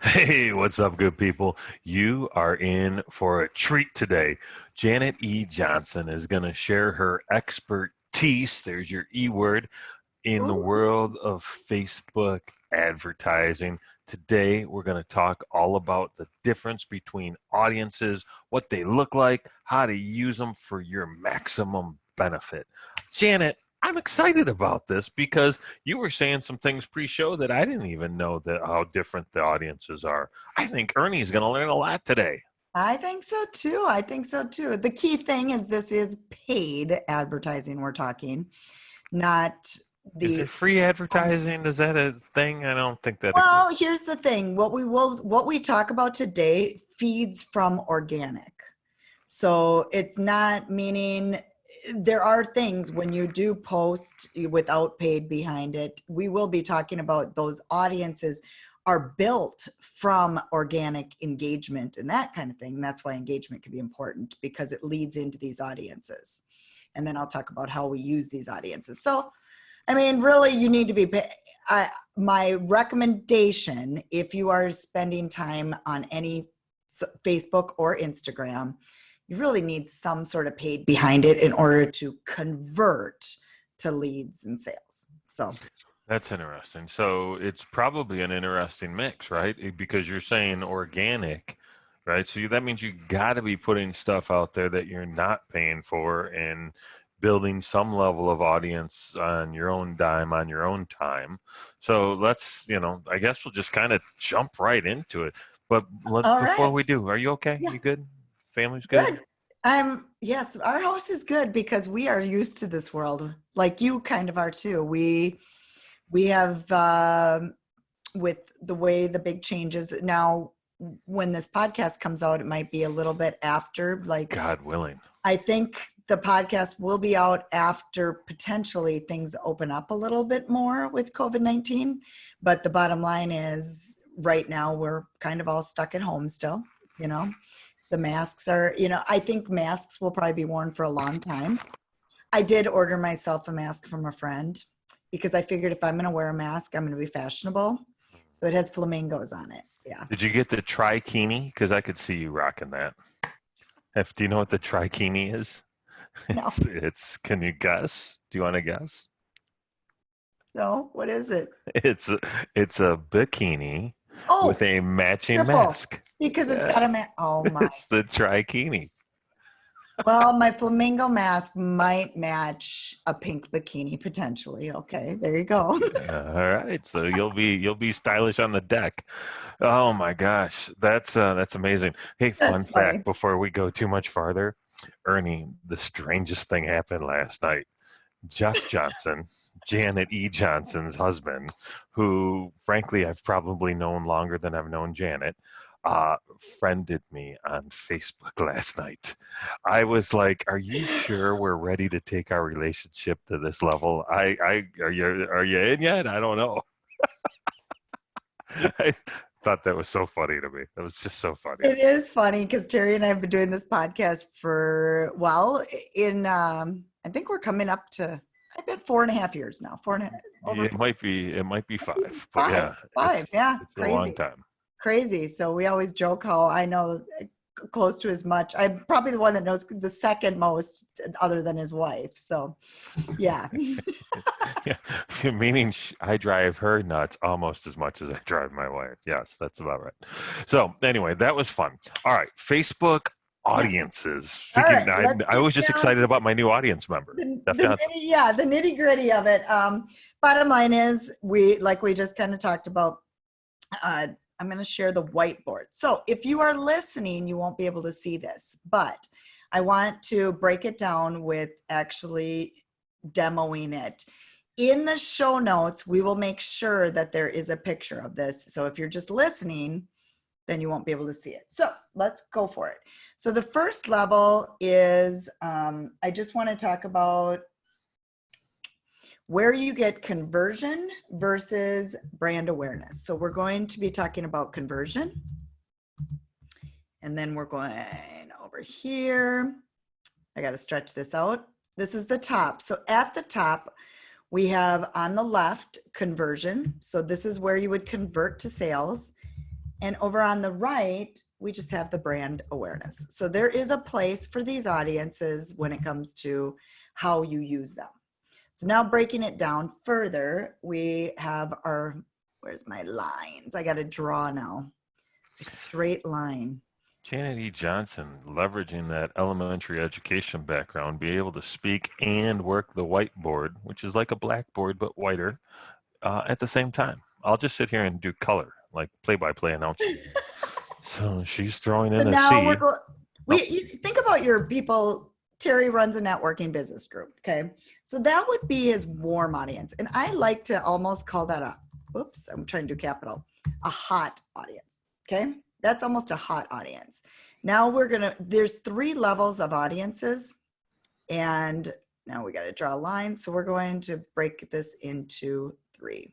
Hey, what's up, good people? You are in for a treat today. Janet E. Johnson is going to share her expertise, there's your E word, in the Ooh. world of Facebook advertising. Today, we're going to talk all about the difference between audiences, what they look like, how to use them for your maximum benefit. Janet, I'm excited about this because you were saying some things pre-show that I didn't even know that how different the audiences are. I think Ernie's going to learn a lot today. I think so too. I think so too. The key thing is this is paid advertising we're talking, not Is there the free advertising? Is that a thing? I don't think that well, exists. here's the thing. What we talk about today feeds from organic. So it's not meaning there are things when you do post without paid behind it. We will be talking about those audiences are built from organic engagement and that kind of thing. And that's why engagement can be important because it leads into these audiences. And then I'll talk about how we use these audiences. So, I mean, really, you need to be. My recommendation, if you are spending time on any Facebook or Instagram, you really need some sort of paid behind it in order to convert to leads and sales. So, That's interesting. So it's probably an interesting mix, right? Because you're saying organic, right? So that means you got to be putting stuff out there that you're not paying for and building some level of audience on your own dime, on your own time. So I guess we'll just kind of jump right into it. But all before we right. do, are you okay? Yeah, You good? Family's good? good. Yes, our house is good because we are used to this world, like you kind of are too. We have with the way the big changes now. When this podcast comes out, it might be a little bit after. Like God willing. I think the podcast will be out after potentially things open up a little bit more with COVID-19. But the bottom line is, right now we're kind of all stuck at home still. You know, the masks are. I think masks will probably be worn for a long time. I did order myself a mask from a friend because I figured if I'm going to wear a mask, I'm going to be fashionable. So it has flamingos on it. Yeah. Did you get the trikini? Because I could see you rocking that. Do you know what the trikini is? No. Can you guess? Do you want to guess? No. What is it? It's it's a bikini with Oh, a matching triple. mask. Because it's got Yeah, a oh my. it's the trikini. Well, my flamingo mask might match a pink bikini potentially. Okay, there you go. All right, so you'll be stylish on the deck. Oh my gosh, that's amazing. Hey, fun That's funny. fact before we go too much farther, Ernie, the strangest thing happened last night. Jeff Johnson, Janet E. Johnson's husband, who frankly I've probably known longer than I've known Janet, uh, friended me on Facebook last night. I was like, "Are you sure we're ready to take our relationship to this level? Are you in yet? I don't know." I thought that was so funny to me. That was just so funny. It is funny because Terry and I have been doing this podcast for in I think we're coming up to I bet 4.5 years now. Four and a, over It might be five, but five, yeah, five. Yeah, it's a long crazy. time. Crazy. So we always joke how I know close to as much. I'm probably the one that knows the second most other than his wife. So yeah. Yeah, meaning I drive her nuts almost as much as I drive my wife. Yes, that's about right. So anyway, that was fun. All right, Facebook Yeah. audiences. All Speaking, right. I, Let's I get was just down excited to about my new audience member, Jeff Johnson. the nitty gritty of it. Bottom line is we just kind of talked about, uh, I'm going to share the whiteboard. So if you are listening, you won't be able to see this, but I want to break it down with actually demoing it. In the show notes, we will make sure that there is a picture of this. So if you're just listening, then you won't be able to see it. So let's go for it. So the first level is, I just want to talk about where you get conversion versus brand awareness. So we're going to be talking about conversion. And then we're going over here. I got to stretch this out. This is the top. So at the top, we have on the left conversion. So this is where you would convert to sales. And over on the right, we just have the brand awareness. So there is a place for these audiences when it comes to how you use them. So now breaking it down further, we have our, where's my lines? I got to draw now. A straight line. Janet E. Johnson, leveraging that elementary education background, be able to speak and work the whiteboard, which is like a blackboard but whiter, at the same time. I'll just sit here and do color, like play-by-play announcing. So she's throwing in So a now C. you think about your people. Terry runs a networking business group. Okay. So that would be his warm audience. And I like to almost call that I'm trying to do capital, a hot audience. Okay. That's almost a hot audience. Now there's 3 levels of audiences. And now we got to draw a line. So we're going to break this into 3.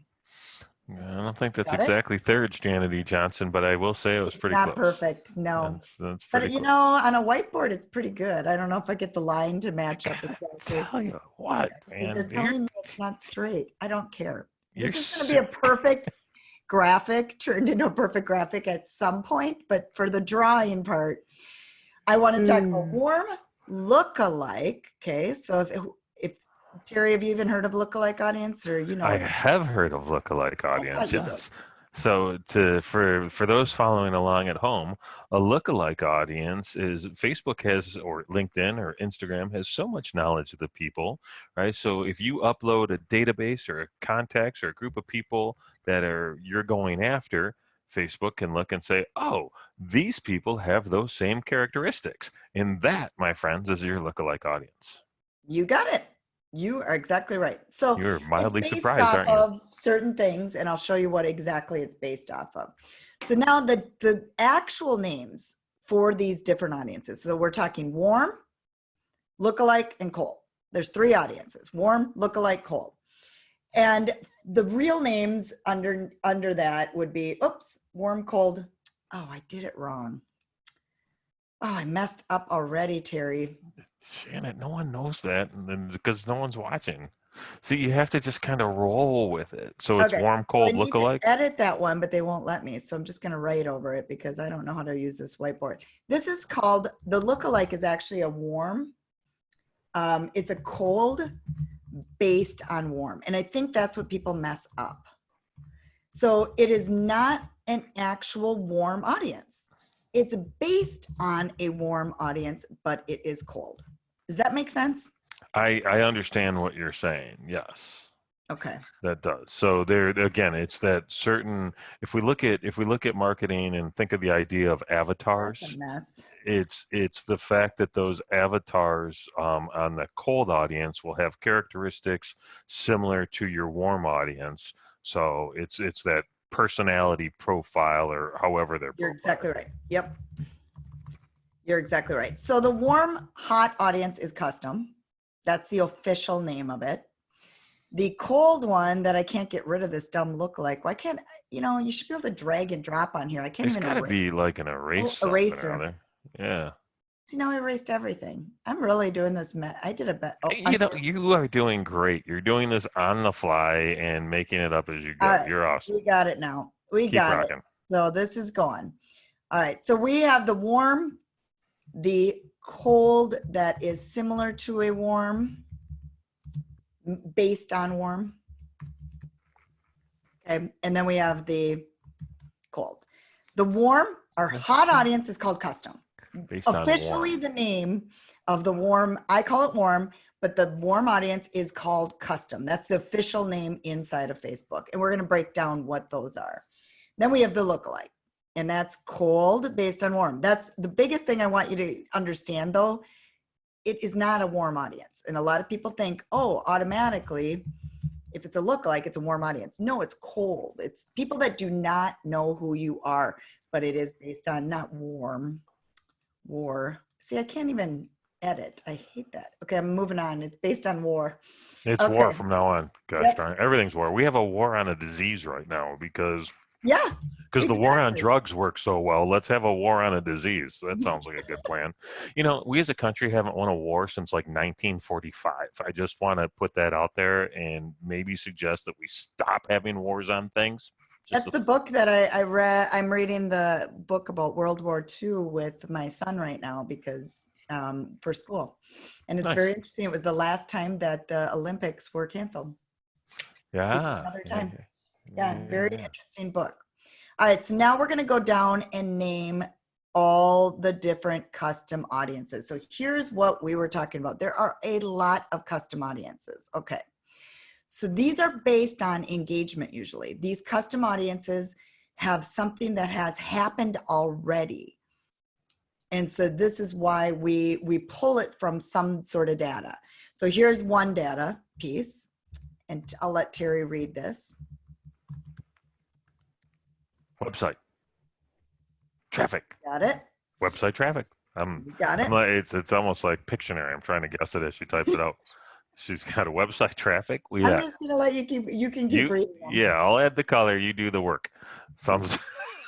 I don't think that's Got it? exactly thirds, Janet E. Johnson, but I will say it was pretty Not close. perfect. No. That's But pretty you close. know, on a whiteboard, it's pretty good. I don't know if I get the line to match up I exactly. tell you what, They're man, telling me it's not straight. I don't care. you're This is going to be a perfect graphic, turned into a perfect graphic at some point. But for the drawing part, I want to talk about warm lookalike. Okay, so if Terry, have you even heard of lookalike audience, or you know? I have heard of lookalike audience, you did. yes. So for those following along at home, a lookalike audience is Facebook has, or LinkedIn or Instagram has so much knowledge of the people, right? So if you upload a database or a contacts or a group of people that you're going after, Facebook can look and say, oh, these people have those same characteristics. And that, my friends, is your lookalike audience. You got it. You are exactly right. So You're mildly it's based surprised, off aren't you? of certain things, and I'll show you what exactly it's based off of. So now the actual names for these different audiences. So we're talking warm, lookalike, and cold. There's 3 audiences: warm, lookalike, cold. And the real names under that would be, warm, cold. Oh, I did it wrong. Oh, I messed up already, Terry. Janet, no one knows that, and then because no one's watching. So you have to just kind of roll with it. So it's warm, cold, so I need lookalike. to edit that one, but they won't let me. So I'm just going to write over it because I don't know how to use this whiteboard. This is called, the lookalike is actually a warm. It's a cold based on warm. And I think that's what people mess up. So it is not an actual warm audience. It's based on a warm audience, but it is cold. Does that make sense? I understand what you're saying. Yes. Okay. That does. So there again, it's that certain. If we look at marketing and think of the idea of avatars, That's a mess. it's the fact that those avatars on the cold audience will have characteristics similar to your warm audience. So it's that personality profile, or however they're. You're exactly right. Yep. You're exactly right. So the warm hot audience is custom. That's the official name of it. The cold one that I can't get rid of this dumb lookalike. Why can't, you should be able to drag and drop on here. I can't There's even got to be like an eraser. Yeah. See, now I erased everything. I'm really doing this. I did a bet. You are doing great. You're doing this on the fly and making it up as you go. Right, you're awesome. We got it now. We Keep got rocking. it. So this is going. All right. So we have the warm, the cold that is similar to a warm, based on warm. Okay. And then we have the cold. The warm, our hot audience is called custom. Officially the name of the warm, I call it warm, but the warm audience is called custom. That's the official name inside of Facebook. And we're going to break down what those are. Then we have the lookalike, and that's cold based on warm. That's the biggest thing I want you to understand, though. It is not a warm audience. And a lot of people think, oh, automatically, if it's a lookalike, it's a warm audience. No, it's cold. It's people that do not know who you are, but it is based on not warm, war. See, I can't even edit. I hate that. Okay, I'm moving on. It's based on war. It's war from now on. Gosh darn it. Everything's war. We have a war on a disease right now because the war on drugs works so well. Let's have a war on a disease. That sounds like a good plan. We as a country haven't won a war since like 1945. I just want to put that out there and maybe suggest that we stop having wars on things. That's the book that I read. I'm reading the book about World War II with my son right now because for school. And it's Nice. very interesting. It was the last time that the Olympics were canceled. Yeah. Another Yeah. time. Yeah. Yeah, very Yeah. interesting book. All right, so now we're going to go down and name all the different custom audiences. So here's what we were talking about. There are a lot of custom audiences. Okay. So these are based on engagement usually. These custom audiences have something that has happened already. And so this is why we pull it from some sort of data. So here's one data piece, and I'll let Terry read this. Website traffic. Got it? Website traffic. You got it? I'm like, it's almost like Pictionary. I'm trying to guess it as she types it out. She's got a website traffic. I'm just gonna let you keep. You can keep reading them. Yeah, I'll add the color. You do the work. Sounds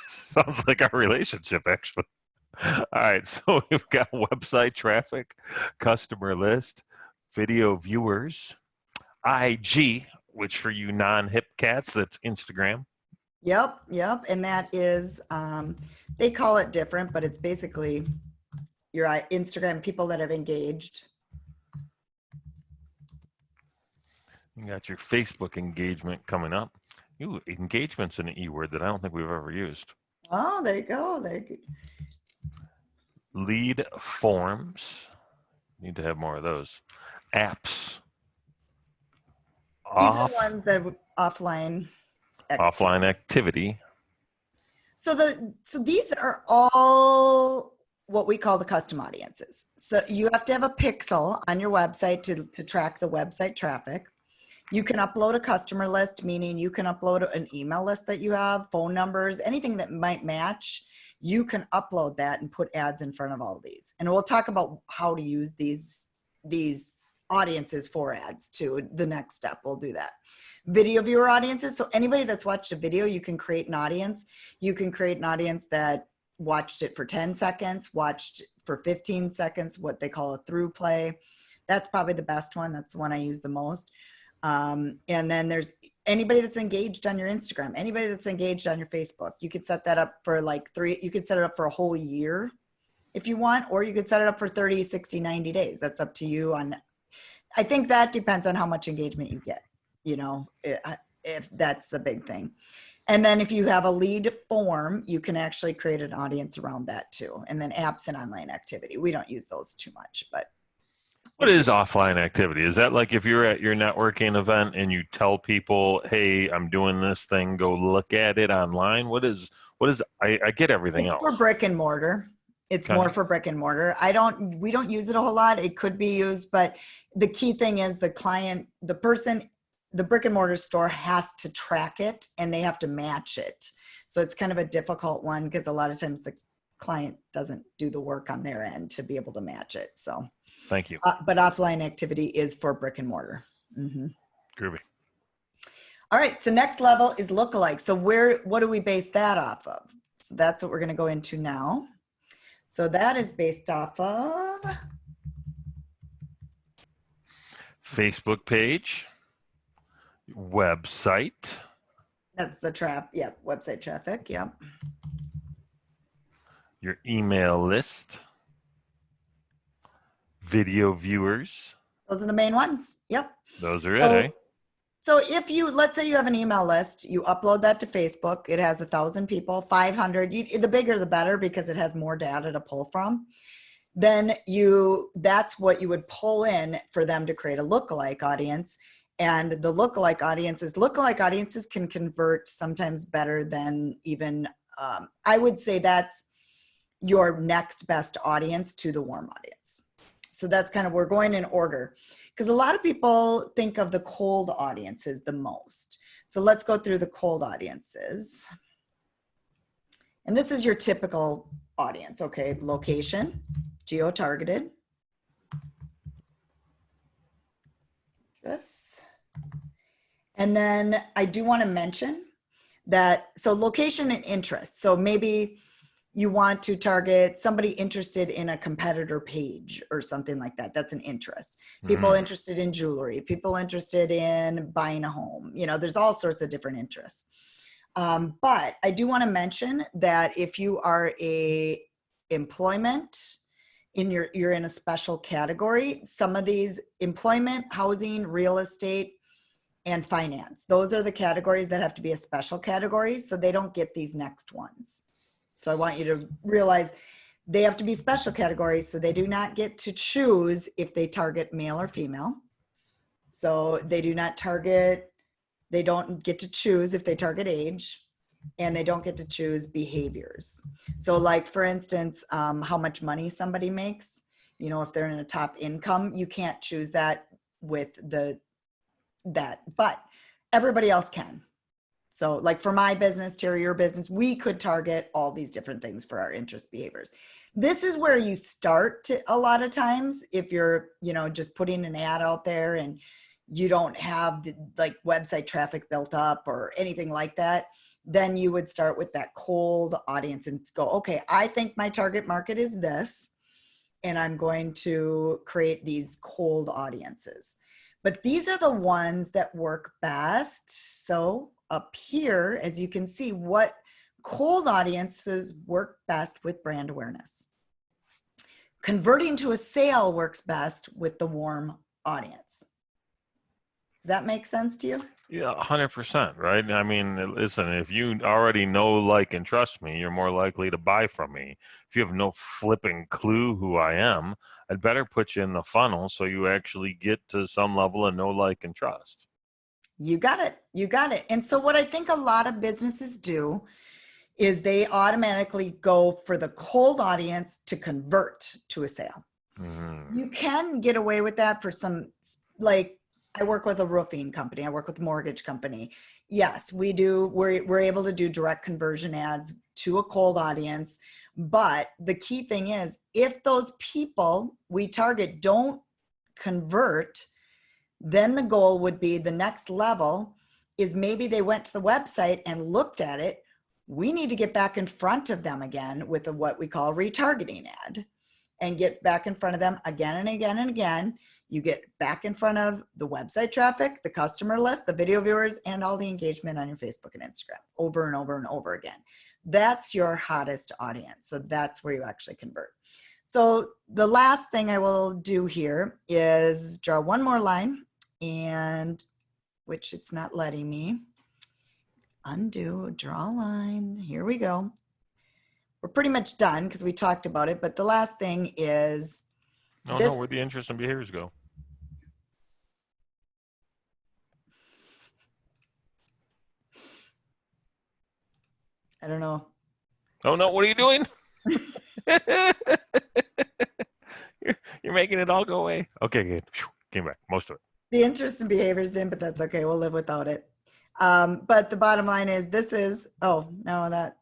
sounds like our relationship, actually. All right, so we've got website traffic, customer list, video viewers, IG, which for you non-hip cats, that's Instagram. Yep, and that is they call it different, but it's basically your Instagram people that have engaged. You got your Facebook engagement coming up. Ooh, engagement's an E word that I don't think we've ever used. Oh, there you go. There you go. Lead forms. Need to have more of those. Apps. These are ones that offline activity. So these are all what we call the custom audiences. So you have to have a pixel on your website to track the website traffic. You can upload a customer list, meaning you can upload an email list that you have, phone numbers, anything that might match. You can upload that and put ads in front of all of these. And we'll talk about how to use these audiences for ads too. The next step, we'll do that. Video viewer audiences. So anybody that's watched a video, you can create an audience. You can create an audience that watched it for 10 seconds, watched for 15 seconds, what they call a through play. That's probably the best one. That's the one I use the most. And then there's anybody that's engaged on your Instagram, anybody that's engaged on your Facebook. You could set that up for you could set it up for a whole year if you want, or you could set it up for 30, 60, 90 days. That's up to you. I think that depends on how much engagement you get, if that's the big thing. And then if you have a lead form, you can actually create an audience around that too. And then apps and online activity. We don't use those too much, but. What is offline activity? Is that like if you're at your networking event and you tell people, hey, I'm doing this thing, go look at it online? I get everything else. It's for brick and mortar. It's more for brick and mortar. We don't use it a whole lot. It could be used, but the key thing is the client, the brick and mortar store has to track it and they have to match it. So it's kind of a difficult one because a lot of times the client doesn't do the work on their end to be able to match it. So thank you. But offline activity is for brick and mortar. Mm-hmm. Groovy. All right. So next level is lookalike. So what do we base that off of? So that's what we're going to go into now. So that is based off of Facebook page, website. That's the trap. Yep. Website traffic. Yep. Your email list, video viewers. Those are the main ones. Yep. Those are it, eh? So if let's say you have an email list, you upload that to Facebook, it has 1,000 people, 500, the bigger the better because it has more data to pull from. Then that's what you would pull in for them to create a lookalike audience. And the lookalike audiences can convert sometimes better than even, I would say that's your next best audience to the warm audience. So that's we're going in order. Because a lot of people think of the cold audiences the most. So let's go through the cold audiences. And this is your typical audience, okay? Location, geo-targeted. And then I do want to mention that, so location and interest. So maybe you want to target somebody interested in a competitor page or something like that. That's an interest. People interested in jewelry, people interested in buying a home. There's all sorts of different interests. But I do want to mention that if you are a employment you're in a special category, some of these employment, housing, real estate, and finance, those are the categories that have to be a special category, so they don't get these next ones. So I want you to realize they have to be special categories, so they do not get to choose if they target male or female. So they don't get to choose if they target age, and they don't get to choose behaviors. So like, for instance, how much money somebody makes, if they're in a top income, you can't choose that with that, but everybody else can. So like for my business, Terry, your business, we could target all these different things for our interest behaviors. This is where you start to, a lot of times, if you're, just putting an ad out there and you don't have the, like, website traffic built up or anything like that, then you would start with that cold audience and go, okay, I think my target market is this, and I'm going to create these cold audiences. But these are the ones that work best. So up here, as you can see, what cold audiences work best with brand awareness. Converting to a sale works best with the warm audience. Does that make sense to you? Yeah, 100%, right? I mean, listen, if you already know, like, and trust me, you're more likely to buy from me. If you have no flipping clue who I am, I'd better put you in the funnel so you actually get to some level of know, like, and trust. You got it. You got it. And so what I think a lot of businesses do is they automatically go for the cold audience to convert to a sale. Mm-hmm. You can get away with that for some, like, I work with a roofing company. I work with a mortgage company. Yes, we do. We're able to do direct conversion ads to a cold audience. But the key thing is, if those people we target don't convert, then the goal would be, the next level is maybe they went to the website and looked at it. We need to get back in front of them again with what we call a retargeting ad, and get back in front of them again and again and again. You get back in front of the website traffic, the customer list, the video viewers, and all the engagement on your Facebook and Instagram over and over and over again. That's your hottest audience. So that's where you actually convert. So the last thing I will do here is draw one more line, and which it's not letting me. Undo, draw a line. Here we go. We're pretty much done because we talked about it, but the last thing is No, where the interests and behaviors go. I don't know. Oh, no, what are you doing? You're making it all go away. Okay, good. Came back, most of it. The interests and behaviors didn't, but that's okay. We'll live without it. But the bottom line is, this is, oh, no, that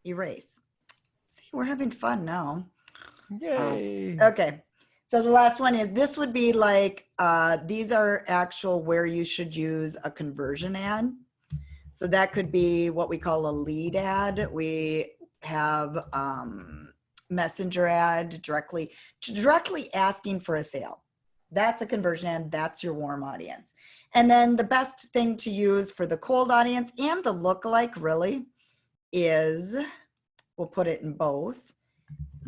erase. See, we're having fun now. Yay. Okay. So the last one is, this would be like, these are actual where you should use a conversion ad. So that could be what we call a lead ad. We have messenger ad, directly asking for a sale. That's a conversion ad. That's your warm audience. And then the best thing to use for the cold audience and the lookalike really is, we'll put it in both,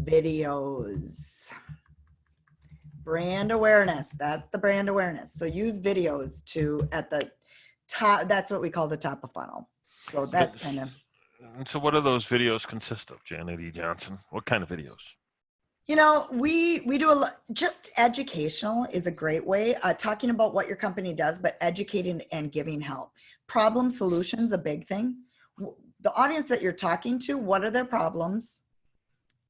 videos. Brand awareness. That's the brand awareness. So use videos at the top. That's what we call the top of funnel. So that's kind of. So what do those videos consist of, Janet E. Johnson? What kind of videos? We do a lot. Just educational is a great way. Talking about what your company does, but educating and giving help. Problem solutions, a big thing. The audience that you're talking to, what are their problems?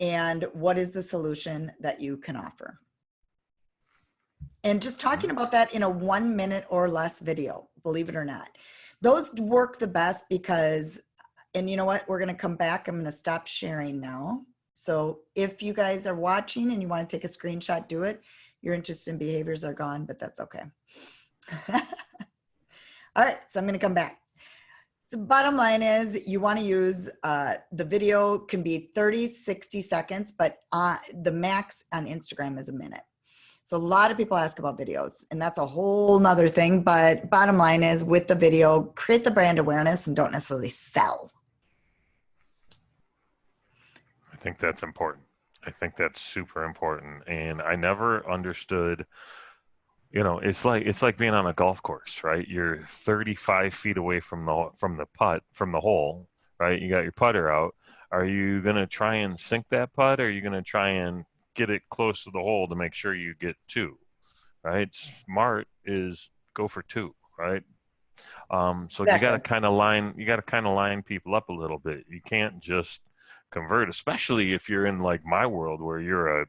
And what is the solution that you can offer? And just talking about that in a 1 minute or less video, believe it or not. Those work the best because, and you know what, we're going to come back. I'm going to stop sharing now. So if you guys are watching and you want to take a screenshot, do it. Your interests and behaviors are gone, but that's okay. All right, so I'm going to come back. The bottom line is, you want to use, the video can be 30, 60 seconds, but the max on Instagram is a minute. So a lot of people ask about videos, and that's a whole nother thing. But bottom line is, with the video, create the brand awareness and don't necessarily sell. I think that's important. I think that's super important. And I never understood, it's like being on a golf course, right? You're 35 feet away from the hole, right? You got your putter out. Are you going to try and sink that putt, or are you going to try and get it close to the hole to make sure you get two, right? Smart is go for two, right? So Exactly. you got to kind of line people up a little bit. You can't just convert, especially if you're in like my world where you're a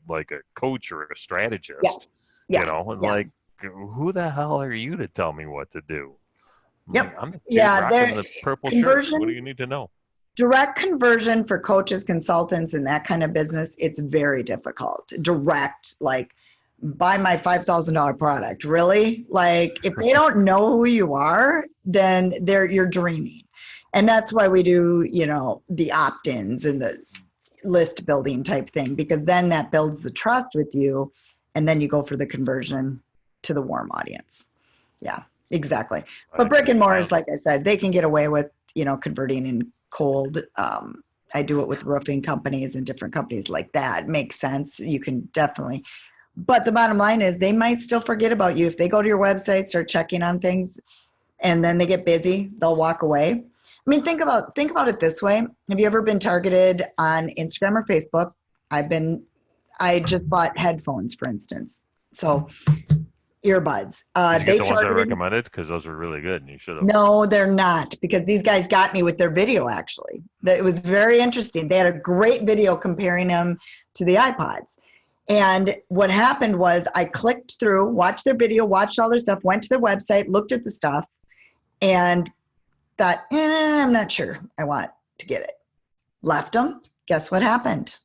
coach or a strategist, Yes. Yeah. and yeah. like, who the hell are you to tell me what to do? Yep. I'm the kid Yeah. rocking the purple shirt. What do you need to know? Direct conversion for coaches, consultants, and that kind of business, it's very difficult. Direct, like, buy my $5,000 product. Really? Like, if they don't know who you are, then you're dreaming. And that's why we do, the opt-ins and the list building type thing, because then that builds the trust with you, and then you go for the conversion to the warm audience. Yeah, exactly. But brick and mortars, like I said, they can get away with, converting in cold. I do it with roofing companies and different companies like that. It makes sense. You can definitely, but the bottom line is they might still forget about you. If they go to your website, start checking on things, and then they get busy, they'll walk away. I mean, think about it this way. Have you ever been targeted on Instagram or Facebook? I just bought headphones, for instance. So earbuds. Did you get the ones I recommended? Because those were really good, and you should have. No, they're not, because these guys got me with their video, actually. It was very interesting. They had a great video comparing them to the iPods. And what happened was I clicked through, watched their video, watched all their stuff, went to their website, looked at the stuff, and thought, I'm not sure I want to get it. Left them. Guess what happened?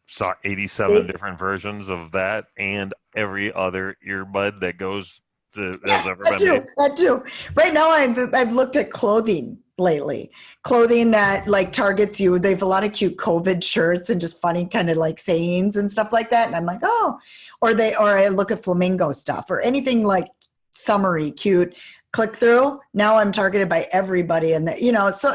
Saw 87 different versions of that and every other earbud that goes to has ever been made. That too. Right now, I've looked at clothing lately. Clothing that like targets you. They have a lot of cute COVID shirts and just funny kind of like sayings and stuff like that. And I'm like, oh, or I look at flamingo stuff or anything like summery, cute. Click through. Now I'm targeted by everybody, and so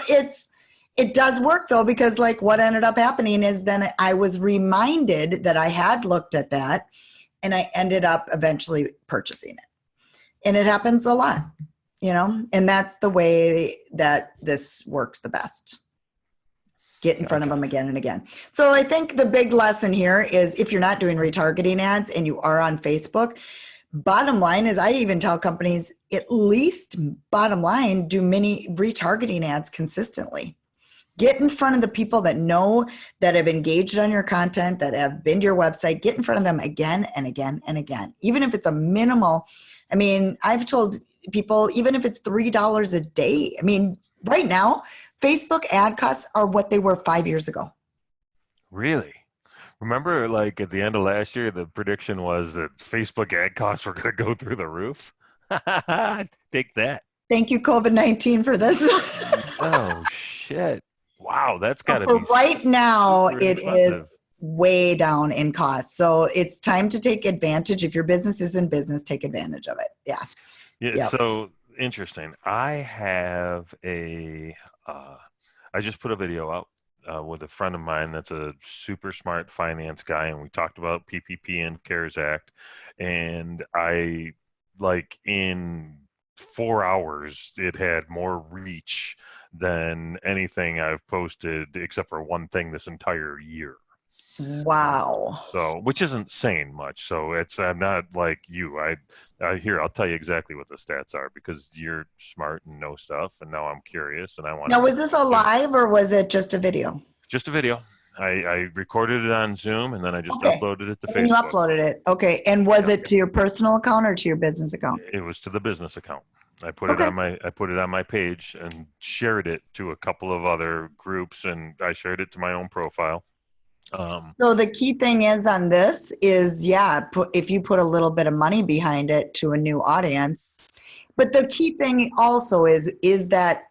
it does work though, because like what ended up happening is then I was reminded that I had looked at that, and I ended up eventually purchasing it. And it happens a lot, and that's the way that this works the best. Get in front of them again and again. So I think the big lesson here is, if you're not doing retargeting ads and you are on Facebook, bottom line is, I even tell companies, at least bottom line, do many retargeting ads consistently. Get in front of the people that know, that have engaged on your content, that have been to your website. Get in front of them again and again and again. Even if it's a minimal, I mean, I've told people, even if it's $3 a day. I mean, right now, Facebook ad costs are what they were 5 years ago. Really? Remember, like at the end of last year, the prediction was that Facebook ad costs were going to go through the roof. Take that. Thank you, COVID-19, for this. Oh, shit. Wow, that's got to be right now. It expensive. Is way down in cost. So it's time to take advantage. If your business is in business, take advantage of it. Yeah. Yeah. Yep. So interesting. I have I just put a video out with a friend of mine that's a super smart finance guy, and we talked about PPP and CARES Act, and I, like, in 4 hours it had more reach than anything I've posted except for one thing this entire year. Wow. So, which isn't saying much. So I'm not like you. I'll tell you exactly what the stats are, because you're smart and know stuff, and now I'm curious and I want. Now, was this a live or was it just a video? Just a video. I recorded it on Zoom, and then I just uploaded it to Facebook. And you uploaded it. Okay. And was it to your personal account or to your business account? It was to the business account. I put it on my page and shared it to a couple of other groups, and I shared it to my own profile. So the key thing is on this is, if you put a little bit of money behind it to a new audience, but the key thing also is that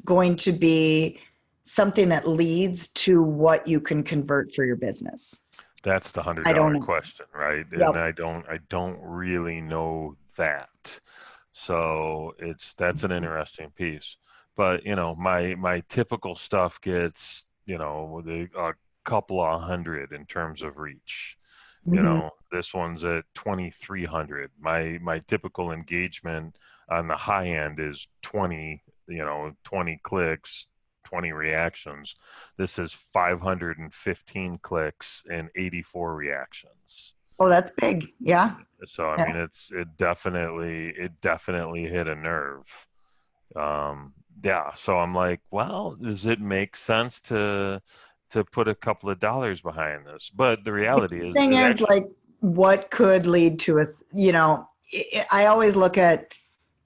going to be something that leads to what you can convert for your business. That's the hundred I don't dollar know. question, right? And Yep. I don't really know that. So that's an interesting piece. But my typical stuff gets, a couple of hundred in terms of reach. Mhm. This one's at 2,300. My typical engagement on the high end is 20, 20 clicks, 20 reactions. This is 515 clicks and 84 reactions. Oh, that's big. Yeah. So I Yeah. mean, it definitely hit a nerve. Yeah. So I'm like, well, does it make sense to put a couple of dollars behind this? But the The reality key is, thing it is actually like what could lead to us, I always look at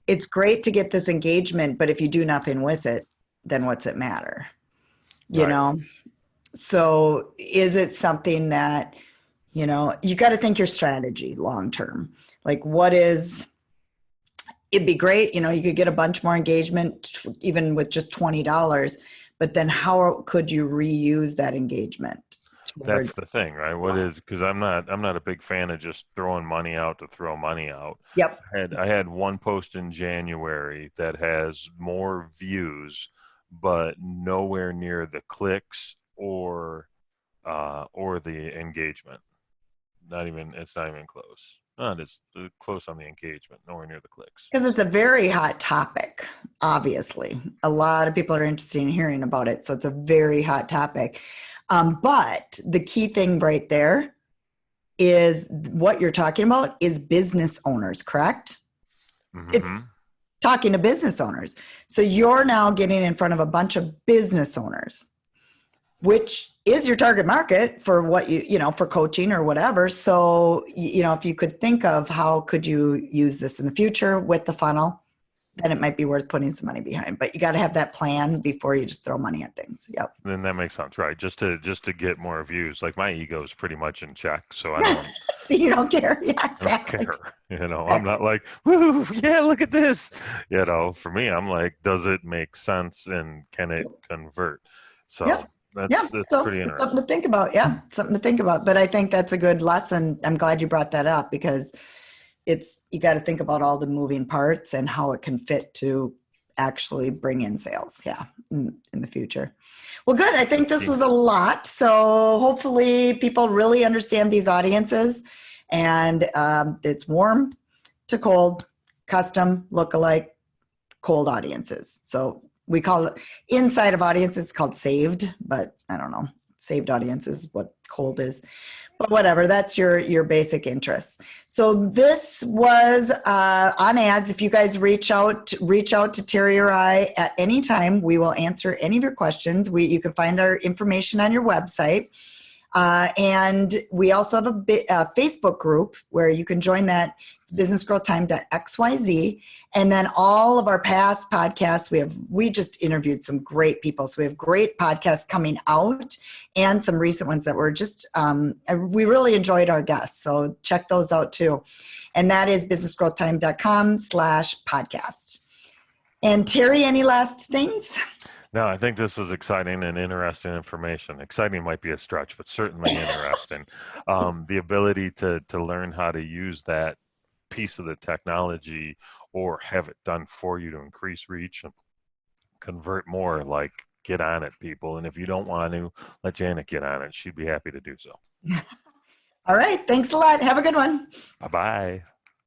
it's great to get this engagement, but if you do nothing with it, then what's it matter? You right. know? So is it something that, you got to think your strategy long term. Like it'd be great, you could get a bunch more engagement even with just $20, but then how could you reuse that engagement That's towards, the thing, right? What is because I'm not a big fan of just throwing money out to throw money out. yep. I had one post in January that has more views, but nowhere near the clicks or the engagement. It's not even close. Not as close on the engagement, nowhere near the clicks. Because it's a very hot topic, obviously. A lot of people are interested in hearing about it. So it's a very hot topic. But the key thing right there is what you're talking about is business owners, correct? It's Hmm. talking to business owners. So you're now getting in front of a bunch of business owners, which is your target market for what for coaching or whatever. So, if you could think of how could you use this in the future with the funnel, then it might be worth putting some money behind. But you got to have that plan before you just throw money at things. Yep. Then that makes sense, right? Just to get more views. Like my ego is pretty much in check, so I don't So you don't care. Yeah, I don't exactly. care. I'm Exactly. not like, woo, yeah, look at this. For me, I'm like, does it make sense and can it convert? Yep. So Yeah. that's So pretty it's something to interesting. think about. Yeah. Something to think about. But I think that's a good lesson. I'm glad you brought that up because you got to think about all the moving parts and how it can fit to actually bring in sales. Yeah. In the future. Well, good. I The think this key. was a lot. So hopefully people really understand these audiences and it's warm to cold, custom, lookalike, cold audiences. So we call it inside of audience, it's called saved, but I don't know. Saved audience is what cold is. But whatever, that's your basic interests. So this was on ads. If you guys reach out to Terry or I at any time, we will answer any of your questions. You can find our information on your website. And we also have a Facebook group where you can join that. It's businessgrowtime.xyz. And then all of our past podcasts, we just interviewed some great people. So we have great podcasts coming out and some recent ones that were just, we really enjoyed our guests. So check those out too. And that is businessgrowtime.com/podcast. And Terry, any last things? No, I think this was exciting and interesting information. Exciting might be a stretch, but certainly interesting. The ability to learn how to use that piece of the technology or have it done for you to increase reach and convert more, like get on it, people. And if you don't want to, let Janet get on it. She'd be happy to do so. All right. Thanks a lot. Have a good one. Bye bye.